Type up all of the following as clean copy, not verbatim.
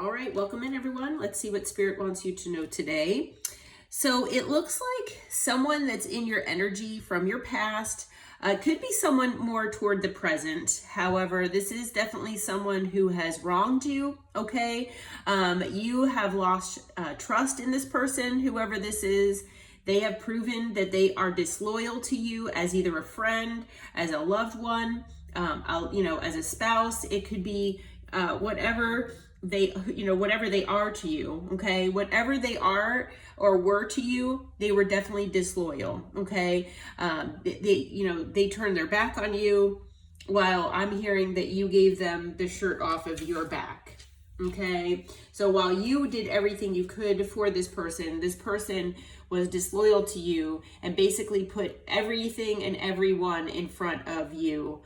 All right, welcome in everyone. Let's see what Spirit wants you to know today. So it looks like someone that's in your energy from your past. Could be someone more toward the present. However, this is definitely someone who has wronged you, okay? You have lost trust in this person, whoever this is. They have proven that they are disloyal to you as either a friend, as a loved one, as a spouse. It could be whatever they are to you, okay? Whatever they are or were to you, they were definitely disloyal, okay? They turned their back on you, while I'm hearing that you gave them the shirt off of your back, okay? So while you did everything you could for this person was disloyal to you and basically put everything and everyone in front of you,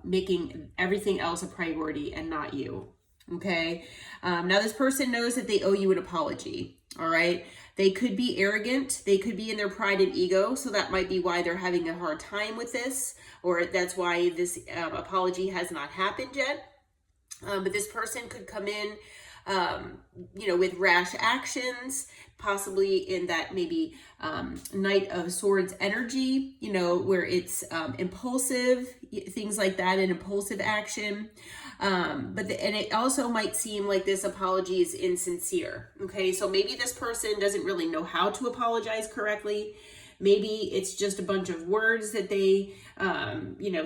making everything else a priority and not you. Okay. Now this person knows that they owe you an apology. All right. They could be arrogant. They could be in their pride and ego. So that might be why they're having a hard time with this, or that's why this apology has not happened yet. But this person could come in, with rash actions, possibly in that maybe Knight of Swords energy, where it's impulsive, things like that, an impulsive action. And it also might seem like this apology is insincere. Okay, so maybe this person doesn't really know how to apologize correctly. Maybe it's just a bunch of words that they,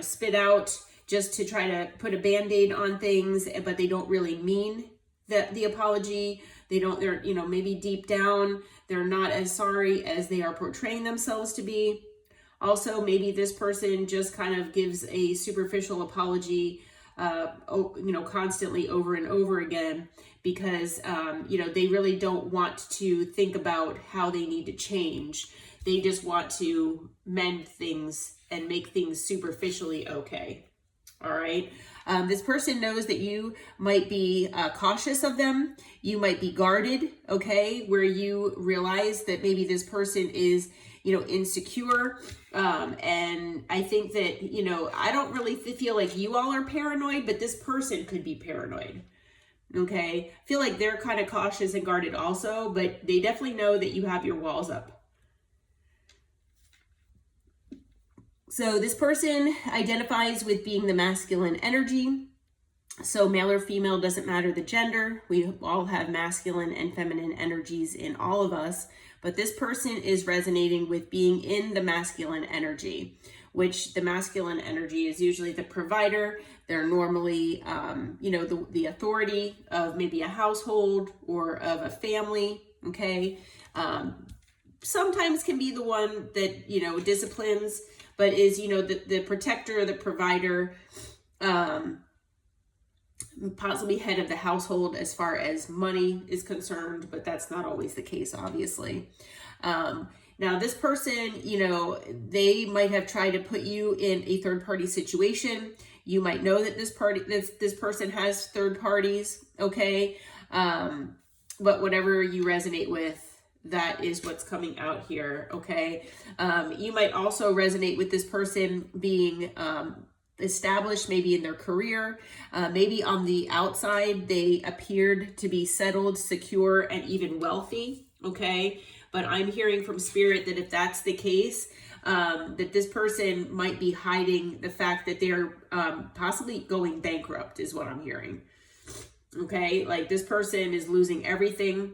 spit out just to try to put a band-aid on things, but they don't really mean the apology. They're maybe deep down, they're not as sorry as they are portraying themselves to be. Also, maybe this person just kind of gives a superficial apology, constantly over and over again, because, they really don't want to think about how they need to change. They just want to mend things and make things superficially okay. All right. This person knows that you might be cautious of them. You might be guarded, okay, where you realize that maybe this person is, insecure. And I think that, I don't really feel like you all are paranoid, but this person could be paranoid. Okay. I feel like they're kind of cautious and guarded also, but they definitely know that you have your walls up. So this person identifies with being the masculine energy. So male or female, doesn't matter the gender. We all have masculine and feminine energies in all of us. But this person is resonating with being in the masculine energy, which the masculine energy is usually the provider. They're normally, the authority of maybe a household or of a family, okay? Sometimes can be the one that, disciplines, but is, the protector, the provider, possibly head of the household as far as money is concerned, but that's not always the case, obviously. Now this person, they might have tried to put you in a third party situation. You might know that this person has third parties, okay? But whatever you resonate with, that is what's coming out here, okay? You might also resonate with this person being established maybe in their career. Maybe on the outside, they appeared to be settled, secure, and even wealthy, okay? But I'm hearing from Spirit that if that's the case, that this person might be hiding the fact that they're possibly going bankrupt is what I'm hearing, okay? Like this person is losing everything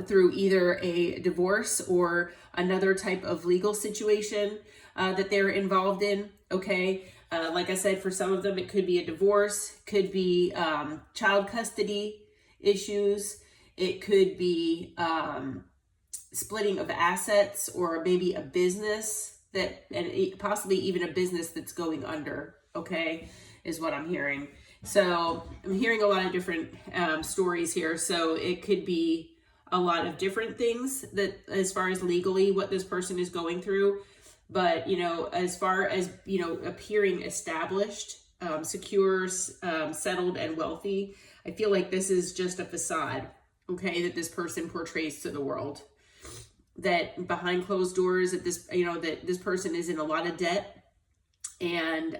through either a divorce or another type of legal situation that they're involved in, okay? Like I said, for some of them, it could be a divorce, could be child custody issues, it could be splitting of assets, or maybe a business and possibly even a business that's going under, okay, is what I'm hearing. So I'm hearing a lot of different stories here. So it could be a lot of different things that, as far as legally what this person is going through, but as far as appearing established, secure, settled, and wealthy, I feel like this is just a facade, okay, that this person portrays to the world. That behind closed doors, that this person is in a lot of debt, and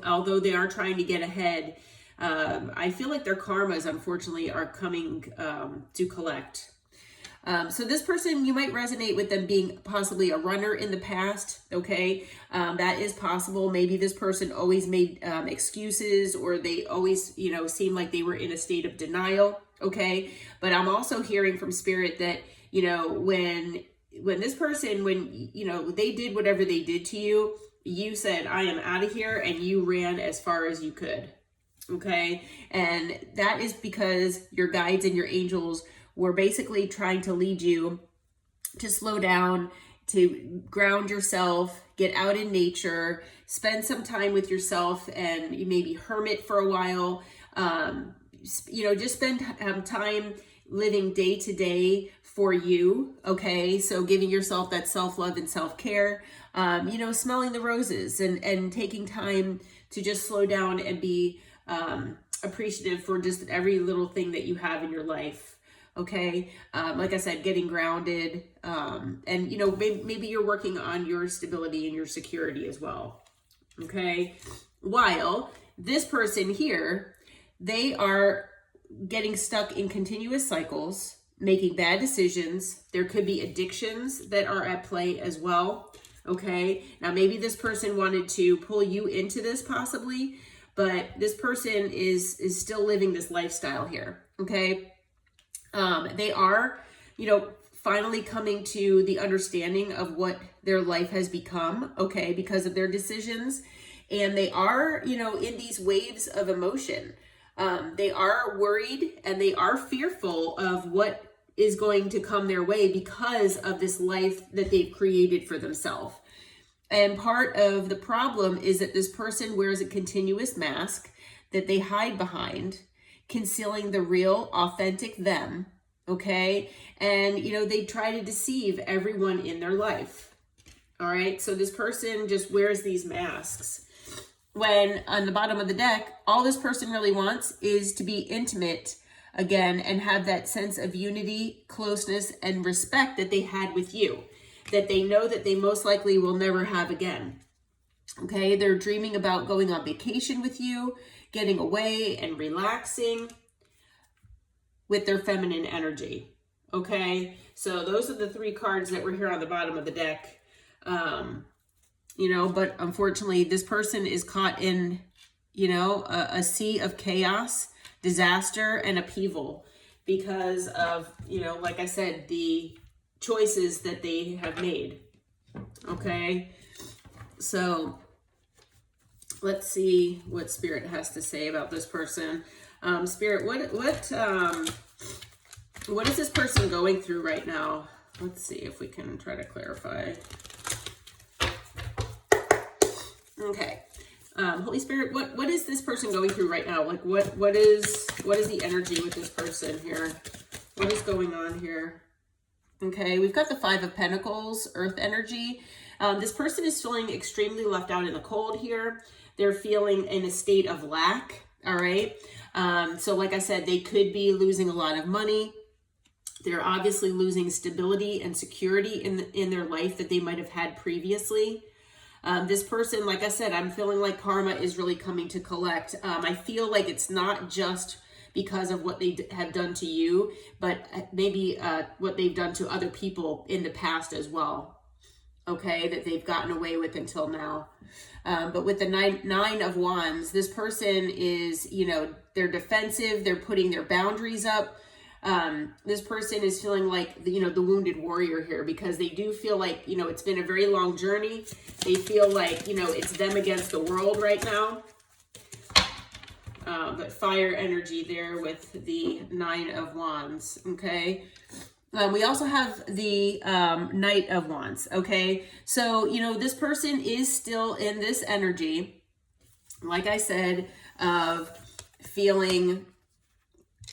although they are trying to get ahead, I feel like their karmas, unfortunately, are coming to collect. So this person, you might resonate with them being possibly a runner in the past, okay? That is possible. Maybe this person always made excuses, or they always, seemed like they were in a state of denial, okay? But I'm also hearing from Spirit that, when this person, they did whatever they did to you, you said, I am out of here, and you ran as far as you could, okay? And that is because your guides and your angels were basically trying to lead you to slow down, to ground yourself, get out in nature, spend some time with yourself, and you maybe hermit for a while. Just spend time living day to day for you, okay? So giving yourself that self-love and self-care, smelling the roses and taking time to just slow down and be appreciative for just every little thing that you have in your life. Okay. Like I said, getting grounded, and maybe you're working on your stability and your security as well. Okay. While this person here, they are getting stuck in continuous cycles, making bad decisions. There could be addictions that are at play as well. Okay. Now, maybe this person wanted to pull you into this possibly, but this person is still living this lifestyle here. Okay. They are, finally coming to the understanding of what their life has become, okay, because of their decisions. And they are, in these waves of emotion. They are worried and they are fearful of what is going to come their way because of this life that they've created for themselves. And part of the problem is that this person wears a continuous mask that they hide behind, concealing the real, authentic them, okay? And, they try to deceive everyone in their life, all right? So this person just wears these masks. When on the bottom of the deck, all this person really wants is to be intimate again and have that sense of unity, closeness, and respect that they had with you, that they know that they most likely will never have again, okay? They're dreaming about going on vacation with you, getting away and relaxing with their feminine energy, okay? So those are the three cards that were here on the bottom of the deck, but unfortunately this person is caught in, a sea of chaos, disaster, and upheaval because of, like I said, the choices that they have made, okay? So let's see what Spirit has to say about this person. Spirit, what is this person going through right now? Let's see if we can try to clarify. Okay. Holy Spirit, what is this person going through right now? Like what is the energy with this person here? What is going on here? Okay, we've got the Five of Pentacles, Earth energy. This person is feeling extremely left out in the cold here. They're feeling in a state of lack, all right? So like I said, they could be losing a lot of money. They're obviously losing stability and security in their life that they might have had previously. This person, like I said, I'm feeling like karma is really coming to collect. I feel like it's not just because of what they have done to you, but maybe what they've done to other people in the past as well, okay, that they've gotten away with until now. But with the nine of Wands, this person is, they're defensive, they're putting their boundaries up. This person is feeling like, the wounded warrior here, because they do feel like, it's been a very long journey. They feel like, it's them against the world right now. But fire energy there with the Nine of Wands, okay? We also have the Knight of Wands, okay? So, this person is still in this energy, like I said, of feeling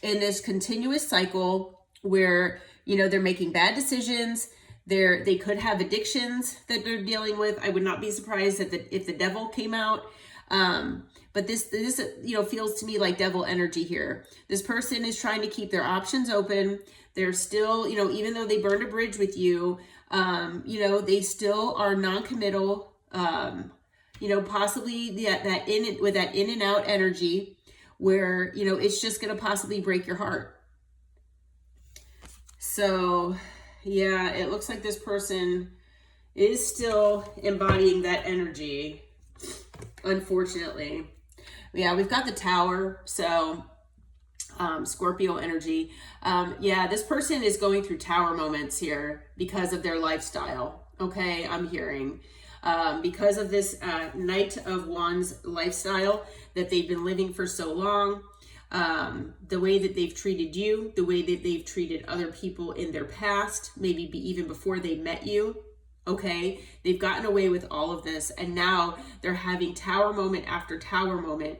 in this continuous cycle where, they're making bad decisions. They could have addictions that they're dealing with. I would not be surprised if the devil came out. But this feels to me like devil energy here. This person is trying to keep their options open. They're still, even though they burned a bridge with you, they still are non-committal, possibly with that in and out energy, where, you know, it's just going to possibly break your heart. So yeah, it looks like this person is still embodying that energy, unfortunately. Yeah, we've got the Tower, so Scorpio energy. Yeah, this person is going through Tower moments here because of their lifestyle. Okay, I'm hearing. Because of this Knight of Wands lifestyle that they've been living for so long, the way that they've treated you, the way that they've treated other people in their past, maybe even before they met you. Okay, they've gotten away with all of this, and now they're having Tower moment after Tower moment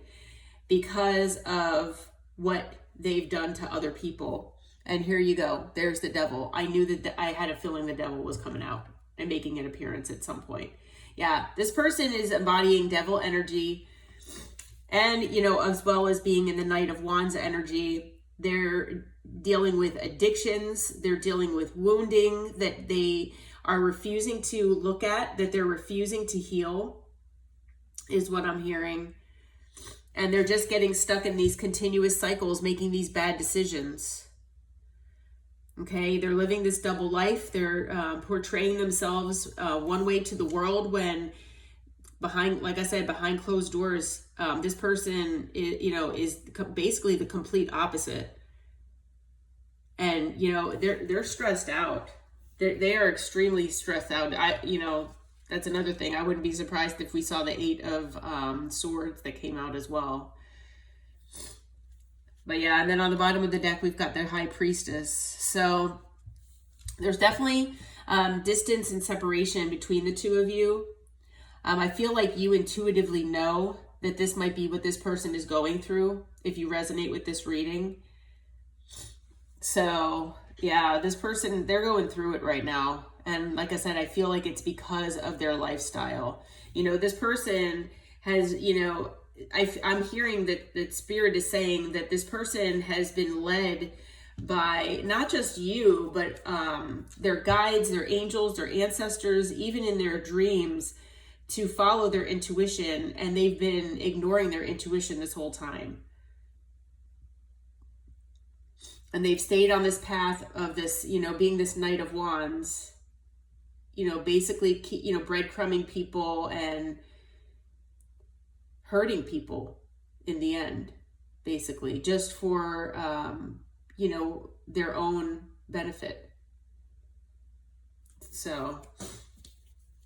because of what they've done to other people. And here you go, there's the devil. I knew that I had a feeling the devil was coming out and making an appearance at some point. Yeah, this person is embodying devil energy, and, you know, as well as being in the Knight of Wands energy. They're dealing with addictions, they're dealing with wounding that they are refusing to look at, that they're refusing to heal, is what I'm hearing. And they're just getting stuck in these continuous cycles, making these bad decisions. Okay, they're living this double life. They're portraying themselves one way to the world when behind, like I said, behind closed doors, this person is, you know, is basically the complete opposite. And, you know, they're stressed out. They are extremely stressed out. You know, that's another thing. I wouldn't be surprised if we saw the 8 of Swords that came out as well. But yeah, and then on the bottom of the deck, we've got the High Priestess. So there's definitely distance and separation between the two of you. I feel like you intuitively know that this might be what this person is going through if you resonate with this reading. So yeah, this person, they're going through it right now. And like I said, I feel like it's because of their lifestyle. You know, this person has, you know, I'm hearing that Spirit is saying that this person has been led by not just you, but their guides, their angels, their ancestors, even in their dreams, to follow their intuition. And they've been ignoring their intuition this whole time. And they've stayed on this path of this, you know, being this Knight of Wands, you know, basically, you know, breadcrumbing people and hurting people in the end, basically, just for, you know, their own benefit. So,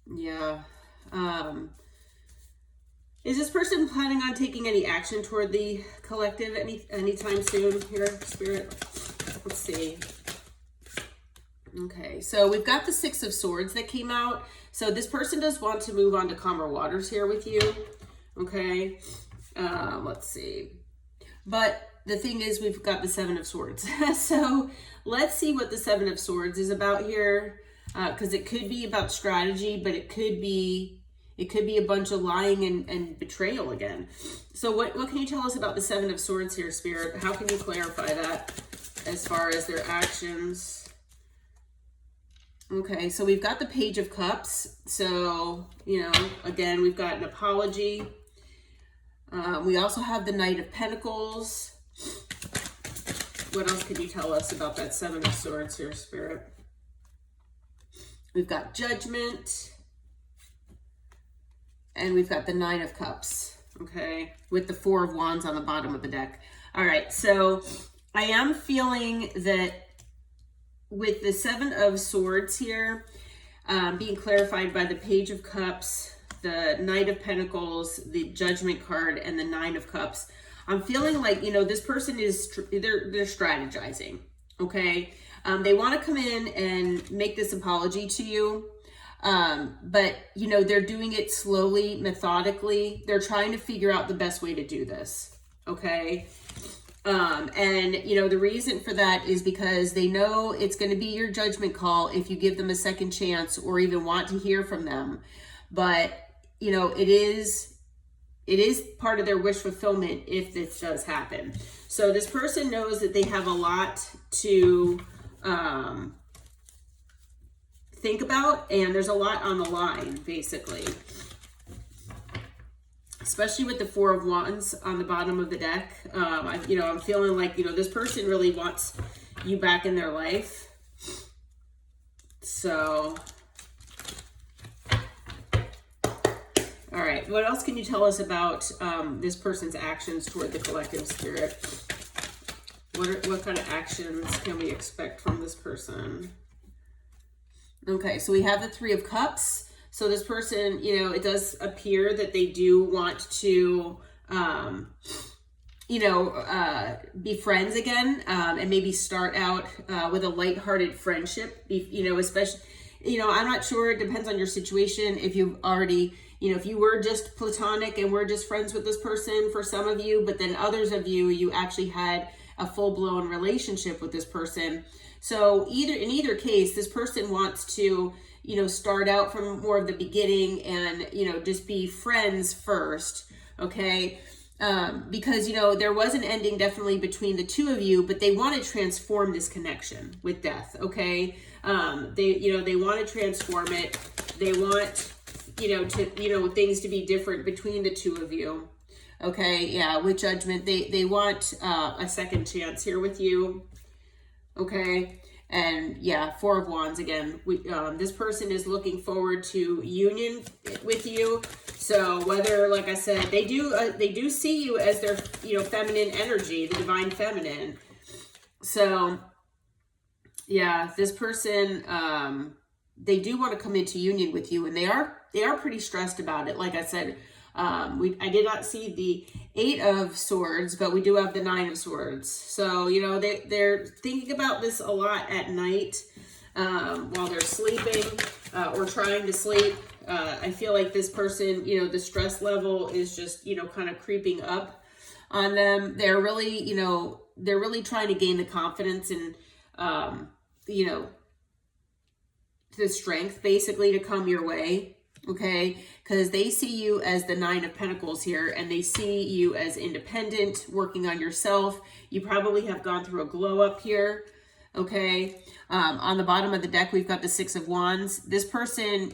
yeah. Is this person planning on taking any action toward the collective anytime soon here, Spirit? Let's see. Okay, so we've got the 6 of Swords that came out. So this person does want to move on to calmer waters here with you. Okay, let's see. But the thing is, we've got the 7 of Swords. So let's see what the 7 of Swords is about here. Because it could be about strategy, but it could be a bunch of lying and betrayal again. So what can you tell us about the 7 of Swords here, Spirit? How can you clarify that as far as their actions? Okay, so we've got the Page of Cups. So, you know, again, we've got an apology. We also have the Knight of Pentacles. What else can you tell us about that 7 of Swords here, Spirit? We've got Judgment. And we've got the 9 of Cups, okay, with the 4 of Wands on the bottom of the deck. All right, so I am feeling that with the 7 of Swords here, being clarified by the Page of Cups, the Knight of Pentacles, the Judgment card, and the 9 of Cups, I'm feeling like, you know, this person is, they're strategizing, okay? They want to come in and make this apology to you. But, you know, they're doing it slowly, methodically. They're trying to figure out the best way to do this. Okay. And, you know, the reason for that is because they know it's going to be your judgment call if you give them a second chance or even want to hear from them. But, you know, it is part of their wish fulfillment if this does happen. So this person knows that they have a lot to, think about, and there's a lot on the line, basically. especially with the Four of Wands on the bottom of the deck. I'm feeling like, this person really wants you back in their life. So, all right, what else can you tell us about this person's actions toward the collective spirit? What kind of actions can we expect from this person? Okay, so we have the Three of Cups. So this person, it does appear that they do want to, be friends again, and maybe start out with a lighthearted friendship, especially, I'm not sure. It depends on your situation. If you've already, if you were just platonic and were just friends with this person for some of you, but then others of you, you actually had a full-blown relationship with this person. So in either case, this person wants to, start out from more of the beginning and, just be friends first. Okay. Because, there was an ending definitely between the two of you, but they want to transform this connection with death. Okay. They want to transform it. They want, things to be different between the two of you. Okay. Yeah. With Judgment, they want, a second chance here with you. Okay. And yeah, Four of Wands again. This person is looking forward to union with you. So whether, like I said, they do see you as their, feminine energy, the divine feminine. So yeah, this person, they do want to come into union with you, and they are pretty stressed about it. Like I said, I did not see the Eight of Swords, but we do have the Nine of Swords. So, they're thinking about this a lot at night, while they're sleeping, or trying to sleep. I feel like this person, the stress level is just, kind of creeping up on them. They're really, they're really trying to gain the confidence and, the strength basically to come your way. Okay, because they see you as the Nine of Pentacles here, and they see you as independent, working on yourself. You probably have gone through a glow up here. Okay, on the bottom of the deck, we've got the Six of Wands. This person,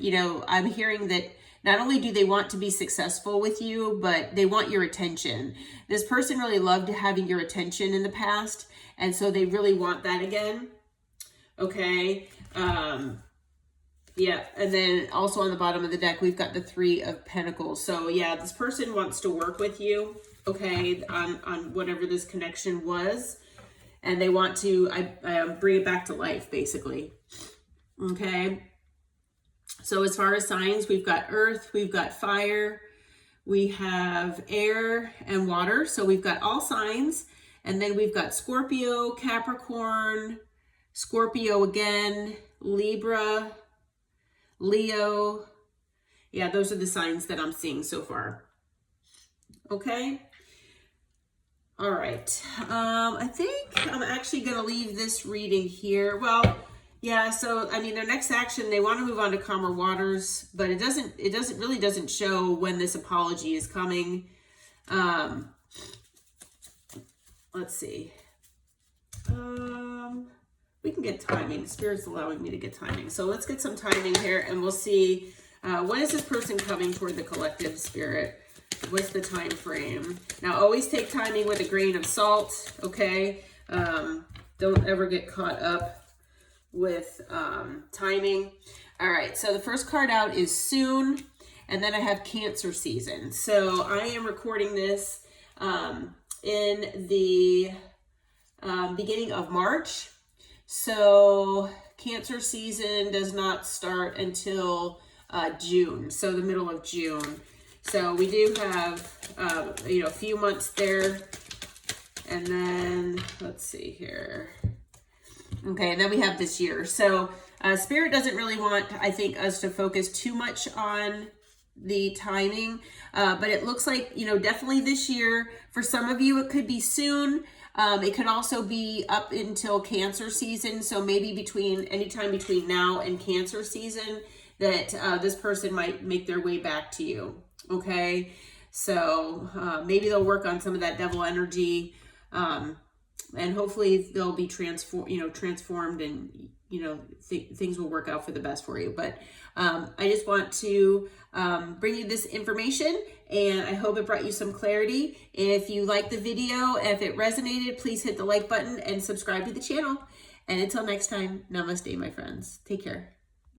I'm hearing that not only do they want to be successful with you, but they want your attention. This person really loved having your attention in the past, and so they really want that again. Okay, yeah, and then also on the bottom of the deck, we've got the Three of Pentacles. So yeah, this person wants to work with you, okay, on whatever this connection was. And they want to bring it back to life, basically. Okay. So as far as signs, we've got earth, we've got fire, we have air and water. So we've got all signs. And then we've got Scorpio, Capricorn, Scorpio again, Libra, Leo. Yeah, those are the signs that I'm seeing so far. Okay. All right. I think I'm actually going to leave this reading here. Well, yeah. So, their next action, they want to move on to calmer waters, but it really doesn't show when this apology is coming. Let's see. We can get timing. Spirit's allowing me to get timing. So let's get some timing here, and we'll see when is this person coming toward the collective spirit. What's the time frame? Now, always take timing with a grain of salt, okay? Don't ever get caught up with timing. All right, so the first card out is soon, and then I have Cancer season. So I am recording this in the beginning of March. So Cancer season does not start until June, so the middle of June. So we do have, a few months there. And then, let's see here. Okay, and then we have this year. So Spirit doesn't really want, I think, us to focus too much on the timing. But it looks like, definitely this year. For some of you, it could be soon. It could also be up until Cancer season. So maybe anytime between now and Cancer season that this person might make their way back to you. Okay. So maybe they'll work on some of that devil energy. and hopefully they'll be transformed, and things will work out for the best for you. But I just want to bring you this information, and I hope it brought you some clarity. If you liked the video, if it resonated, please hit the like button and subscribe to the channel. And until next time, namaste, my friends. Take care.